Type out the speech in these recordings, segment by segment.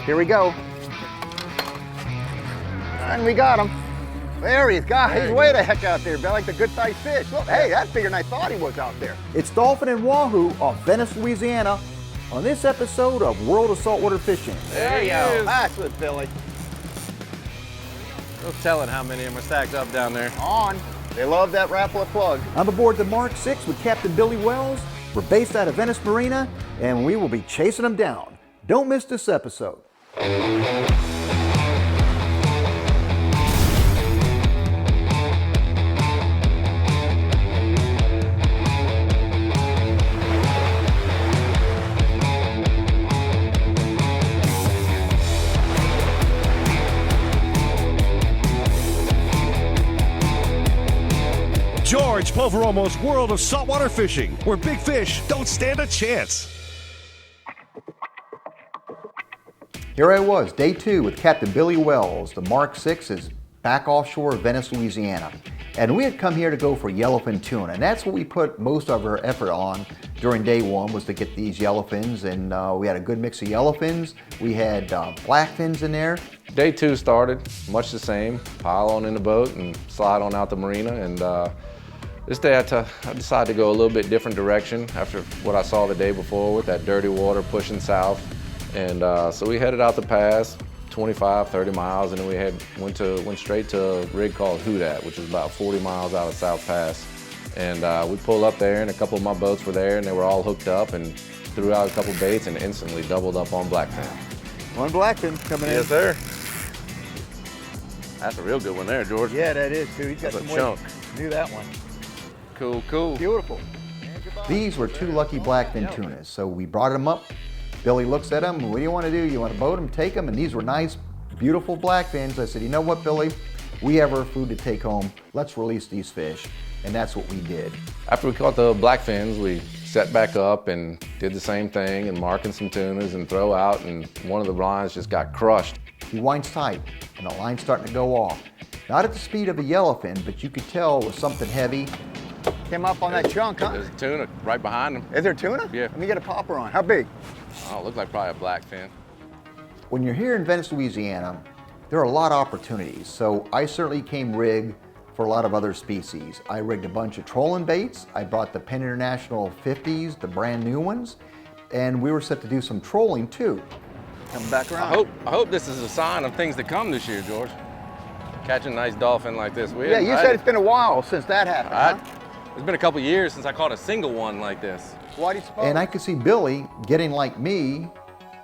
Here we go. And we got him. There he is. God, he's way the heck out there. Like the good sized fish. Look, hey, that's bigger than I thought he was out there. It's Dolphin and Wahoo off Venice, Louisiana on this episode of World of Saltwater Fishing. There you go. That's it, Billy. No telling how many of them are stacked up down there. On. They love that Rapala plug. I'm aboard the Mark 6 with Captain Billy Wells. We're based out of Venice Marina, and we will be chasing them down. Don't miss this episode. George Poveromo'S World of Saltwater Fishing, where big fish don't stand a chance. Here I was, day 2 with Captain Billy Wells. The Mark 6 is back offshore of Venice, Louisiana. And we had come here to go for yellowfin tuna. And that's what we put most of our effort on during day 1, was to get these yellowfins. And we had a good mix of yellowfins. We had blackfins in there. Day 2 started, much the same. Pile on in the boat and slide on out the marina. And this day I decided to go a little bit different direction after what I saw the day before with that dirty water pushing south. And so we headed out the pass, 25, 30 miles, and then we went straight to a rig called Houdat, which is about 40 miles out of South Pass. And we pulled up there, and a couple of my boats were there, and they were all hooked up, and threw out a couple baits and instantly doubled up on blackfin. One blackfin coming in. Yes, sir. That's a real good one there, George. Yeah, that is too. He's got That's some a chunk. Do that one. Cool, cool. Beautiful. These were 2 lucky blackfin tunas, so we brought them up. Billy looks at them. What do you want to do? You want to boat them, take them? And these were nice, beautiful blackfins. I said, you know what, Billy? We have our food to take home. Let's release these fish. And that's what we did. After we caught the blackfins, we set back up and did the same thing and marking some tunas and throw out, and one of the lines just got crushed. He winds tight, and the line's starting to go off. Not at the speed of a yellowfin, but you could tell it was something heavy. Came up on that chunk, huh? There's a tuna right behind him. Is there tuna? Yeah. Let me get a popper on. How big? Oh, it looked like probably a blackfin. When you're here in Venice, Louisiana, there are a lot of opportunities. So I certainly came rigged for a lot of other species. I rigged a bunch of trolling baits. I brought the Penn International 50s, the brand new ones, and we were set to do some trolling too. Coming back around. I hope this is a sign of things to come this year, George. Catching a nice dolphin like this. Yeah, you said it's been a while since that happened, huh? It's been a couple years since I caught a single one like this. Why do you suppose? And I could see Billy getting like me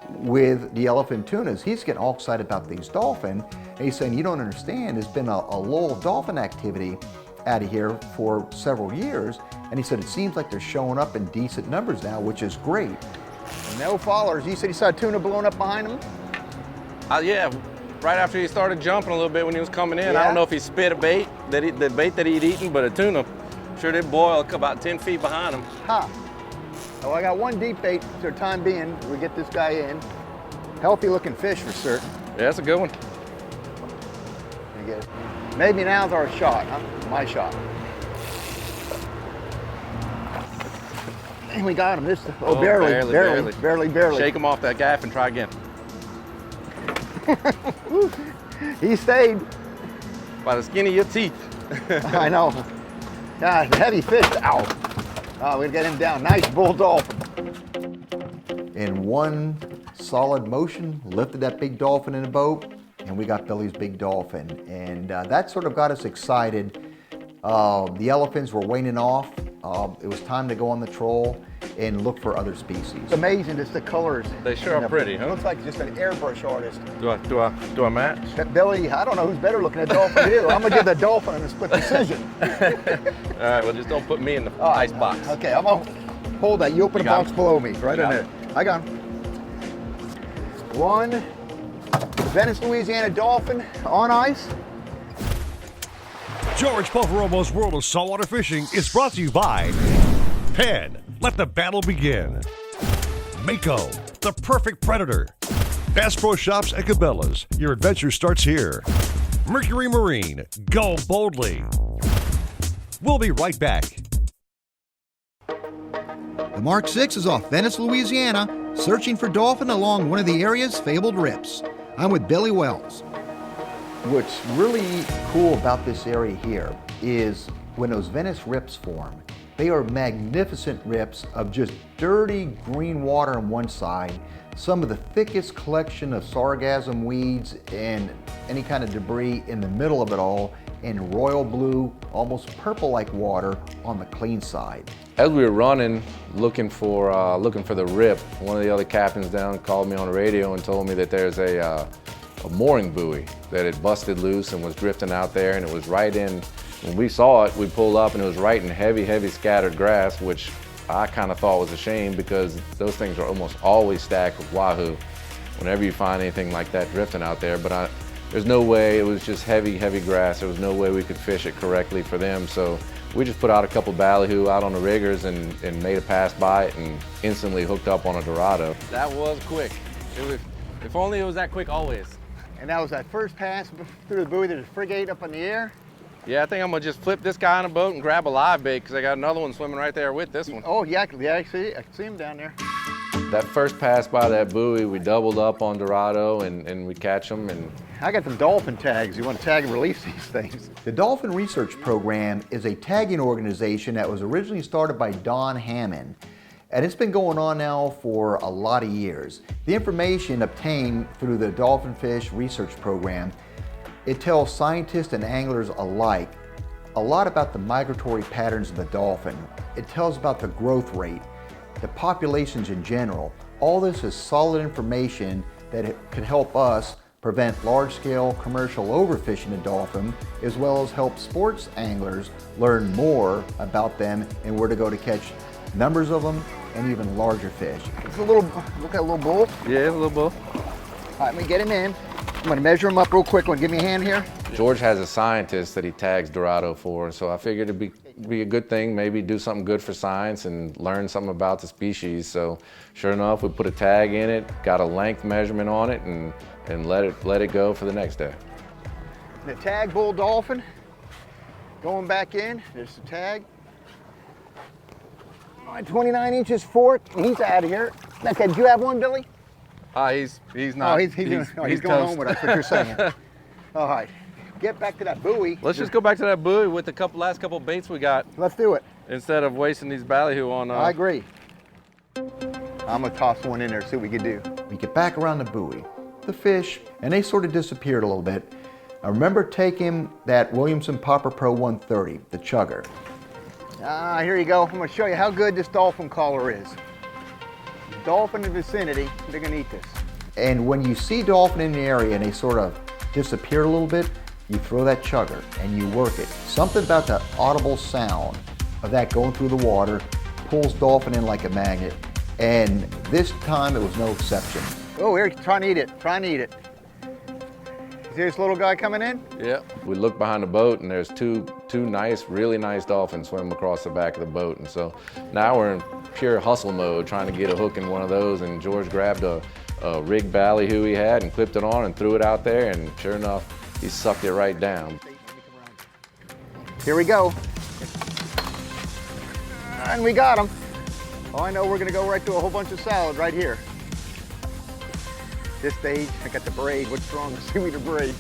with the yellowfin tunas. He's getting all excited about these dolphin. And he's saying, you don't understand, there's been a lull of dolphin activity out of here for several years. And he said, it seems like they're showing up in decent numbers now, which is great. No followers. You said you saw a tuna blowing up behind him? Yeah, right after he started jumping a little bit when he was coming in. Yeah? I don't know if he spit a bait, the bait that he'd eaten, but a tuna sure did boil about 10 feet behind him. Huh. Well, I got one deep bait for the time being. We get this guy in. Healthy looking fish for certain. Yeah, that's a good one. Maybe now's our shot, huh? My shot. And we got him. Barely. Shake him off that gaff and try again. He stayed. By the skin of your teeth. I know. God, heavy fish. Ow. Oh, we got him down. Nice bull dolphin. In one solid motion, lifted that big dolphin in the boat, and we got Billy's big dolphin. And that sort of got us excited. The yellowfins were waning off. It was time to go on the troll and look for other species. It's amazing, just the colors. They sure are pretty, huh? Looks like just an airbrush artist. Do I match? Billy, I don't know who's better looking at dolphin than you. I'm gonna give the dolphin a split decision. All right, well, just don't put me in the ice box. Okay, I'm gonna hold that. You open the box below me, right in there. I got him. One Venice, Louisiana dolphin on ice. George Poveromo'S World of Saltwater Fishing is brought to you by Penn. Let the battle begin. Mako, the perfect predator. Bass Pro Shops and Cabela's. Your adventure starts here. Mercury Marine. Go boldly. We'll be right back. The Mark 6 is off Venice, Louisiana searching for dolphin along one of the area's fabled rips. I'm with Billy Wells. What's really cool about this area here is when those Venice rips form, they are magnificent rips of just dirty green water on one side, some of the thickest collection of sargassum weeds and any kind of debris in the middle of it all, and royal blue, almost purple-like water on the clean side. As we were running, looking for the rip, one of the other captains down called me on the radio and told me that there's a mooring buoy that had busted loose and was drifting out there, and it was right in, when we saw it, we pulled up and it was right in heavy scattered grass, which I kind of thought was a shame because those things are almost always stacked with wahoo whenever you find anything like that drifting out there. But there's no way, it was just heavy grass. There was no way we could fish it correctly for them. So we just put out a couple ballyhoo out on the riggers and made a pass by it and instantly hooked up on a Dorado. That was quick. If only it was that quick always. And that was that first pass through the buoy. There's a frigate up in the air. Yeah, I think I'm gonna just flip this guy on a boat and grab a live bait because I got another one swimming right there with this one. Oh yeah, I can see him down there. That first pass by that buoy, we doubled up on Dorado and we catch them. And I got some dolphin tags. You want to tag and release these things? The Dolphin Research Program is a tagging organization that was originally started by Don Hammond, and it's been going on now for a lot of years. The information obtained through the Dolphin Fish Research Program, it tells scientists and anglers alike a lot about the migratory patterns of the dolphin. It tells about the growth rate, the populations in general. All this is solid information that it can help us prevent large-scale commercial overfishing of dolphin, as well as help sports anglers learn more about them and where to go to catch numbers of them and even larger fish. It's a little, look at that little bull. Yeah, a little bull. All right, let me get him in. I'm gonna measure him up real quick. Give me a hand here. George has a scientist that he tags Dorado for, so I figured it'd be a good thing, maybe do something good for science and learn something about the species. So sure enough, we put a tag in it, got a length measurement on it, and let it go for the next day. The tag bull dolphin, going back in, there's the tag. All right, 29 inches fork, he's out of here. Okay, do you have one, Billy? He's not. Oh, he's going home with us, what you're saying. All right, get back to that buoy. Let's just go back to that buoy with the last couple baits we got Let's do it. instead of wasting these ballyhoo on. I agree. I'm gonna toss one in there, see what we can do. We get back around the buoy, the fish, and they sort of disappeared a little bit. I remember taking that Williamson Popper Pro 130, the chugger. Here you go. I'm gonna show you how good this dolphin caller is. Dolphin in the vicinity, they're gonna eat this. And when you see dolphin in the area and they sort of disappear a little bit, you throw that chugger and you work it. Something about that audible sound of that going through the water pulls dolphin in like a magnet. And this time it was no exception. Oh, here, try and eat it, try and eat it. Is this little guy coming in? Yeah. We look behind the boat and there's two really nice dolphins swimming across the back of the boat. And so now we're in pure hustle mode trying to get a hook in one of those, and George grabbed a rig ballyhoo he had and clipped it on and threw it out there, and sure enough, he sucked it right down. Here we go. And we got him. Oh, I know we're gonna go right through a whole bunch of salad right here. This stage, I got the braid. What's wrong with seaweed or braid?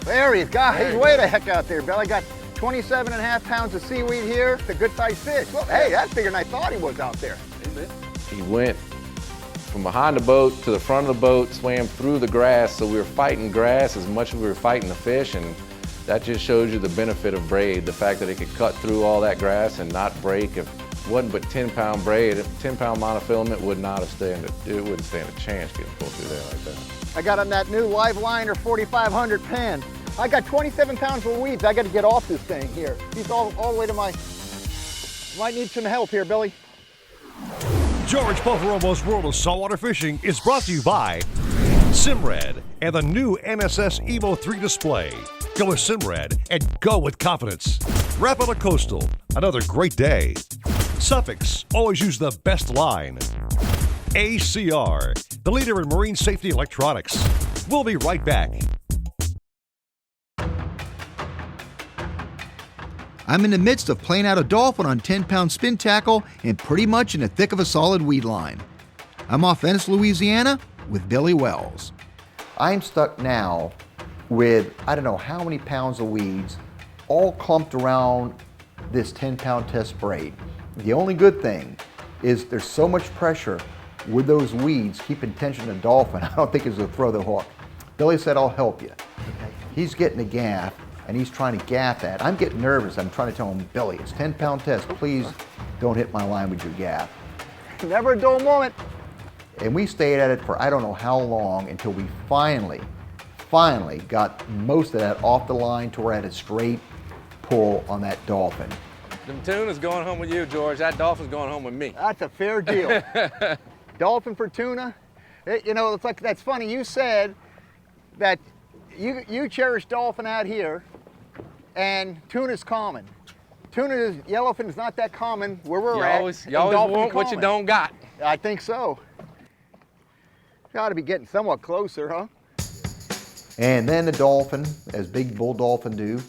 There he is. God, he's way the heck out there, Bill. I got 27.5 pounds of seaweed here. It's a good sized fish. Well, hey, that's bigger than I thought he was out there. He went from behind the boat to the front of the boat, swam through the grass, so we were fighting grass as much as we were fighting the fish, and that just shows you the benefit of braid, the fact that it could cut through all that grass and not break. If it wasn't but 10-pound braid, 10-pound monofilament would not have it wouldn't stand a chance getting pulled through there like that. I got on that new Live Liner 4500 pen. I got 27 pounds of weeds. I got to get off this thing here. He's all the way to my, might need some help here, Billy. George POVEROMO'S World of Saltwater Fishing is brought to you by Simrad and the new NSS Evo 3 display. Go with Simrad and go with confidence. Rapala Coastal, another great day. Suffix, always use the best line. ACR, the leader in marine safety electronics. We'll be right back. I'm in the midst of playing out a dolphin on 10-pound spin tackle and pretty much in the thick of a solid weed line. I'm off Venice, Louisiana with Billy Wells. I'm stuck now with I don't know how many pounds of weeds all clumped around this 10-pound test braid. The only good thing is there's so much pressure with those weeds keeping tension in the dolphin. I don't think he's gonna throw the hook. Billy said, I'll help you. He's getting a gaff and he's trying to gaff at. I'm getting nervous. I'm trying to tell him, Billy, it's 10-pound test. Please don't hit my line with your gaff. Never a dull moment. And we stayed at it for I don't know how long until we finally got most of that off the line to where I had a straight pull on that dolphin. Them tuna's going home with you, George. That dolphin's going home with me. That's a fair deal. Dolphin for tuna. You know, it's like, that's funny. You said that you cherish dolphin out here and tuna's common. Yellowfin's not that common where we're at. You always want what you don't got. I think so. Got to be getting somewhat closer, huh? And then the dolphin, as big bull dolphin do,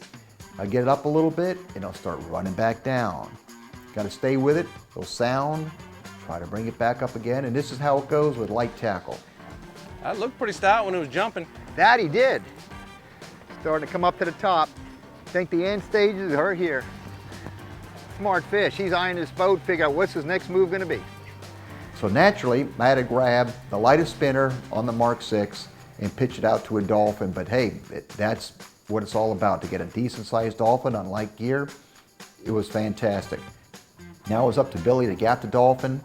I get it up a little bit and it'll start running back down. Got to stay with it. It'll sound, try to bring it back up again, and this is how it goes with light tackle. That looked pretty stout when it was jumping. That he did. Starting to come up to the top. Think the end stages are here. Smart fish. He's eyeing his boat, figure out what's his next move going to be. So naturally, I had to grab the lightest spinner on the Mark 6 and pitch it out to a dolphin, but hey, that's what it's all about, to get a decent sized dolphin on light gear. It was fantastic. Now it was up to Billy to gaff the dolphin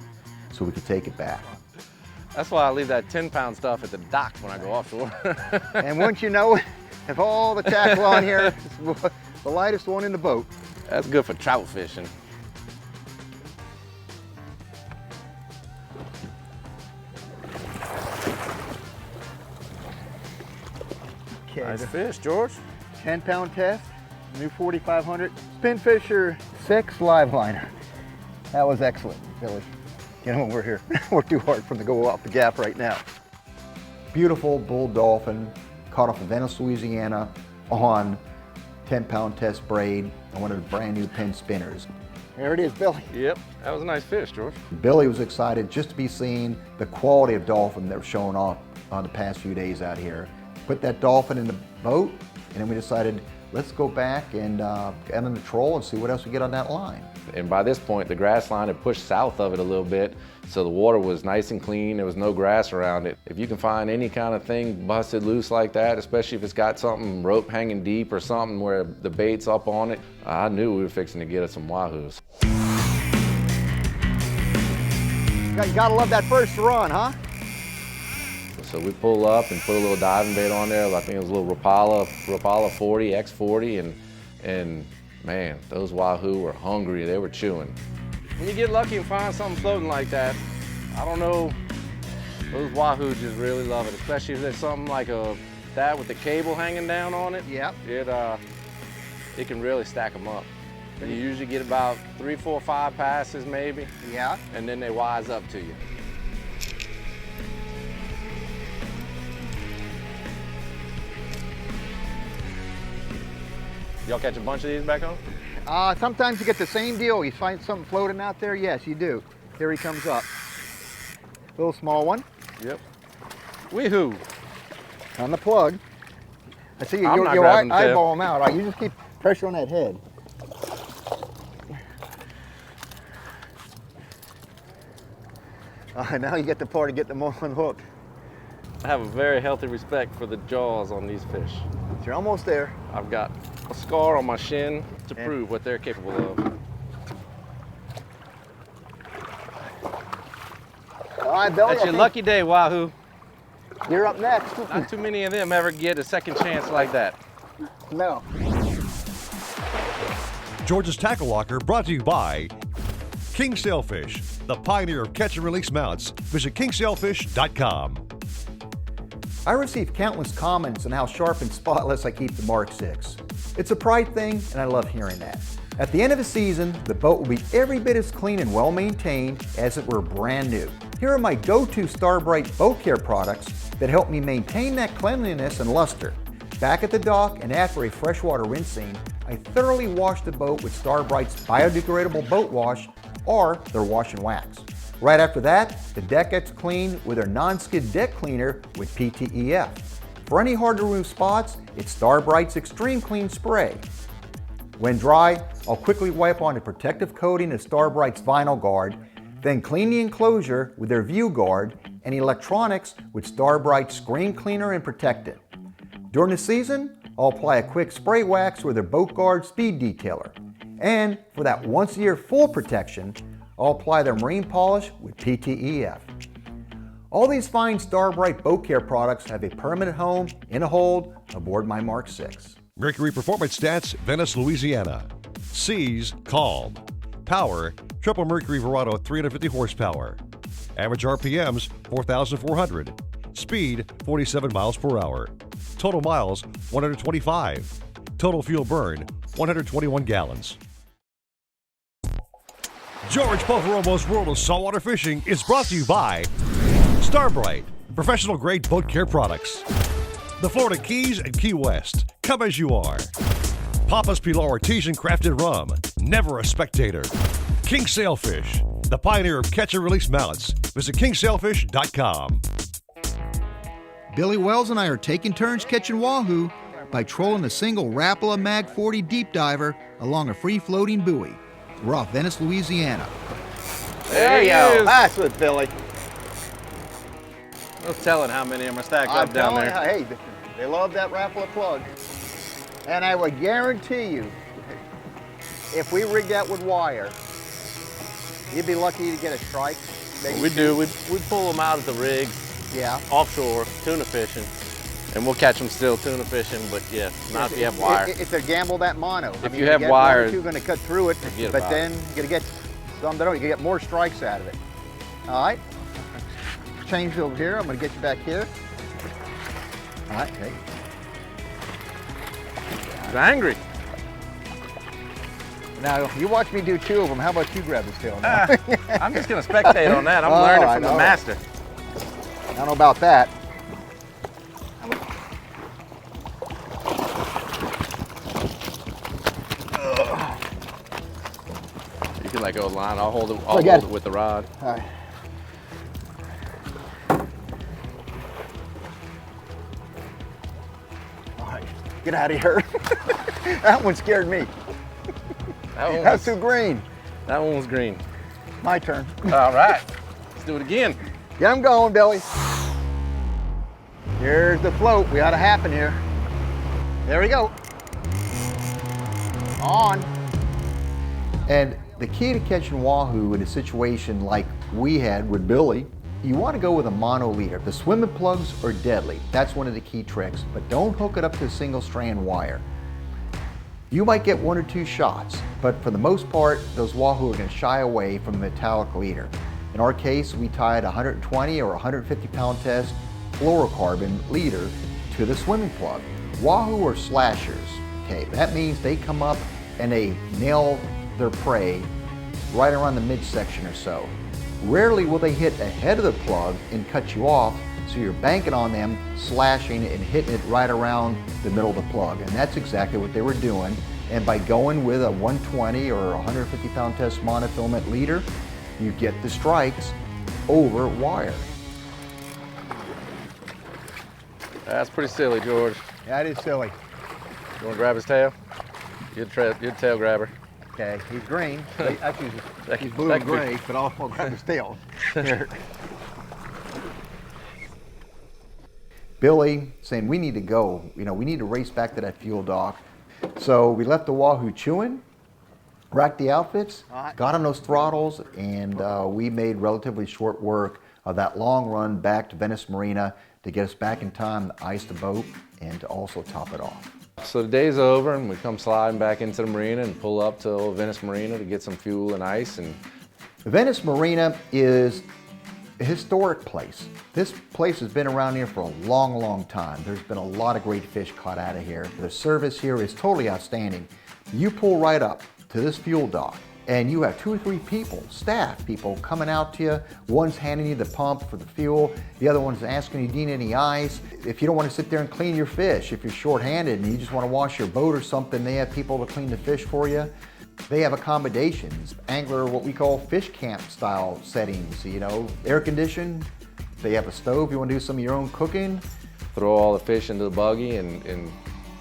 so we could take it back. That's why I leave that 10-pound stuff at the docks when I go offshore. And once you know it, if all the tackle on here, it's the lightest one in the boat. That's good for trout fishing. Okay, Nice fish, George. 10-pound test, new 4500 Spinfisher 6 live liner. That was excellent, Billy. You know, we're here. We're too hard for him to go off the gaff right now. Beautiful bull dolphin caught off of Venice, Louisiana on 10-pound test braid and one of the brand new Penn spinners. There it is, Billy. Yep, that was a nice fish, George. Billy was excited just to be seeing the quality of dolphin that was showing off on the past few days out here. Put that dolphin in the boat, and then we decided, let's go back and get on the troll and see what else we get on that line. And by this point, the grass line had pushed south of it a little bit, so the water was nice and clean. There was no grass around it. If you can find any kind of thing busted loose like that, especially if it's got something rope hanging deep or something where the bait's up on it, I knew we were fixing to get us some wahoos. You gotta love that first run, huh? So we pull up and put a little diving bait on there. I think it was a little Rapala 40, X40, and man, those wahoo were hungry. They were chewing. When you get lucky and find something floating like that, I don't know, those wahoo just really love it, especially if there's something like that with the cable hanging down on it. Yep. It can really stack them up. You usually get about 3, 4, 5 passes maybe. Yeah. And then they wise up to you. Y'all catch a bunch of these back home? Sometimes you get the same deal. You find something floating out there? Yes, you do. Here he comes up. Little small one. Yep. Wahoo. On the plug. I see you. I'm You not grabbing the tail. eyeball him out. All right, you just keep pressure on that head. Now you get the part of getting them on hook. I have a very healthy respect for the jaws on these fish. You're almost there. I've got a scar on my shin to prove what they're capable of. All right, Billy. That's your lucky day, Wahoo. You're up next. Not too many of them ever get a second chance like that. No. George's Tackle Locker brought to you by King Sailfish, the pioneer of catch and release mounts. Visit kingsailfish.com. I received countless comments on how sharp and spotless I keep the Mark 6. It's a pride thing, and I love hearing that. At the end of the season, the boat will be every bit as clean and well maintained as if it were brand new. Here are my go-to Starbright boat care products that help me maintain that cleanliness and luster. Back at the dock and after a freshwater rinsing, I thoroughly wash the boat with Starbright's biodegradable boat wash or their wash and wax. Right after that, the deck gets cleaned with our non-skid deck cleaner with PTEF. For any hard to remove spots, it's Starbright's Extreme Clean Spray. When dry, I'll quickly wipe on the protective coating of Starbright's Vinyl Guard, then clean the enclosure with their View Guard and electronics with Starbright's Screen Cleaner and Protectant. During the season, I'll apply a quick spray wax with their Boat Guard Speed Detailer. And for that once-a-year full protection, I'll apply their marine polish with PTEF. All these fine Starbright boat care products have a permanent home in a hold aboard my Mark VI. Mercury Performance Stats, Venice, Louisiana. Seas, calm. Power, triple Mercury Verado 350 horsepower. Average RPMs, 4,400. Speed, 47 miles per hour. Total miles, 125. Total fuel burn, 121 gallons. George Poveromo'S World of Saltwater Fishing is brought to you by Starbright, professional grade boat care products. The Florida Keys and Key West, come as you are. Papa's Pilar Artesian Crafted Rum, never a spectator. King Sailfish, the pioneer of catch and release mallets. Visit kingsailfish.com. Billy Wells and I are taking turns catching wahoo by trolling a single Rapala Mag 40 deep diver along a free-floating buoy. We're off Venice, Louisiana. There you go. That's with Billy. No telling how many of them are stacked I'm up down telling there. you, hey, they love that Rapala plug. And I would guarantee you, if we rigged that with wire, you'd be lucky to get a strike. Maybe We two. do. We pull them out at the rig, Yeah. offshore, tuna fishing, and we'll catch them still tuna fishing, but yeah, not if you have wire. It's a gamble that mono. If you have wire, you're going to cut through it, forget but about then you're going to get some that don't. You can get more strikes out of it. All right. Change over here. I'm going to get you back here. All right. Okay. He's angry. Now you watch me do two of them. How about you grab his tail? Now? I'm just gonna spectate on that. I'm Oh, learning I from the know. master. I don't know about that. You can let go of the line. I'll hold it. I I'll got hold it. it with the rod. All right. All right. Get out of here. That one scared me. That's too green. That one was green. My turn. All right, let's do it again. Get him going, Billy. Here's the float. We ought to happen here. There we go. On. And the key to catching wahoo in a situation like we had with Billy, you want to go with a mono leader. The swimming plugs are deadly. That's one of the key tricks, but don't hook it up to a single strand wire. You might get one or two shots, but for the most part, those wahoo are going to shy away from a metallic leader. In our case, we tied a 120 or 150 pound test fluorocarbon leader to the swimming plug. Wahoo are slashers, okay? That means they come up and they nail their prey right around the midsection or so. Rarely will they hit ahead of the plug and cut you off, so you're banking on them slashing and hitting it right around the middle of the plug. And that's exactly what they were doing. And by going with a 120 or 150 pound test monofilament leader, you get the strikes over wire. That's pretty silly, George. That is silly. You want to grab his tail? You're the tail grabber. Okay, he's green. Actually, That he's could- blue that and could be- gray, but I'll grab his tail. Here. Billy saying we need to go, we need to race back to that fuel dock. So we left the wahoo chewing, racked the outfits, got on those throttles, and we made relatively short work of that long run back to Venice Marina to get us back in time to ice the boat and to also top it off. So the day's over and we come sliding back into the marina and pull up to old Venice Marina to get some fuel and ice. And Venice Marina is a historic place. This place has been around here for a long, long time. There's been a lot of great fish caught out of here. The service here is totally outstanding. You pull right up to this fuel dock and you have 2 or 3 people, staff people, coming out to you. One's handing you the pump for the fuel. The other one's asking you, do you need any ice? If you don't want to sit there and clean your fish, if you're short-handed and you just want to wash your boat or something, they have people to clean the fish for you. They have accommodations, angler, what we call fish camp style settings, you know, air conditioned. They have a stove, you want to do some of your own cooking. Throw all the fish into the buggy and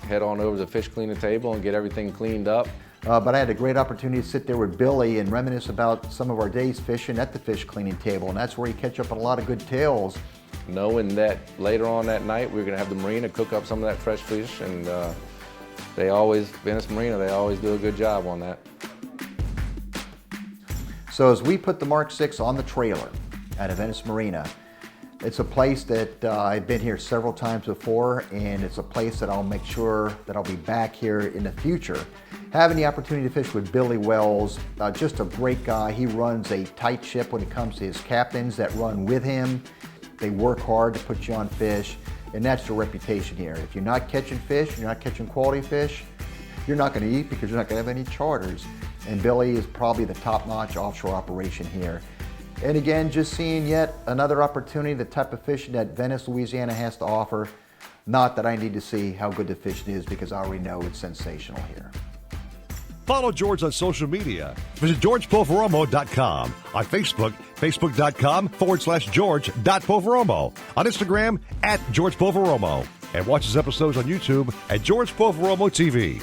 head on over to the fish cleaning table and get everything cleaned up. But I had a great opportunity to sit there with Billy and reminisce about some of our days fishing at the fish cleaning table, and that's where you catch up on a lot of good tales. Knowing that later on that night we were going to have the marina cook up some of that fresh fish, and Venice Marina, they always do a good job on that. So as we put the Mark VI on the trailer at a Venice Marina, it's a place that I've been here several times before, and it's a place that I'll make sure that I'll be back here in the future. Having the opportunity to fish with Billy Wells, just a great guy. He runs a tight ship when it comes to his captains that run with him. They work hard to put you on fish, and that's the reputation here. If you're not catching fish, you're not catching quality fish, you're not going to eat because you're not going to have any charters. And Billy is probably the top-notch offshore operation here. And again, just seeing yet another opportunity, the type of fishing that Venice, Louisiana has to offer. Not that I need to see how good the fishing is, because I already know it's sensational here. Follow George on social media. Visit GeorgePoveromo.com. On Facebook, Facebook.com/George.Poveromo. On Instagram, @George Poveromo. And watch his episodes on YouTube at George Poveromo TV.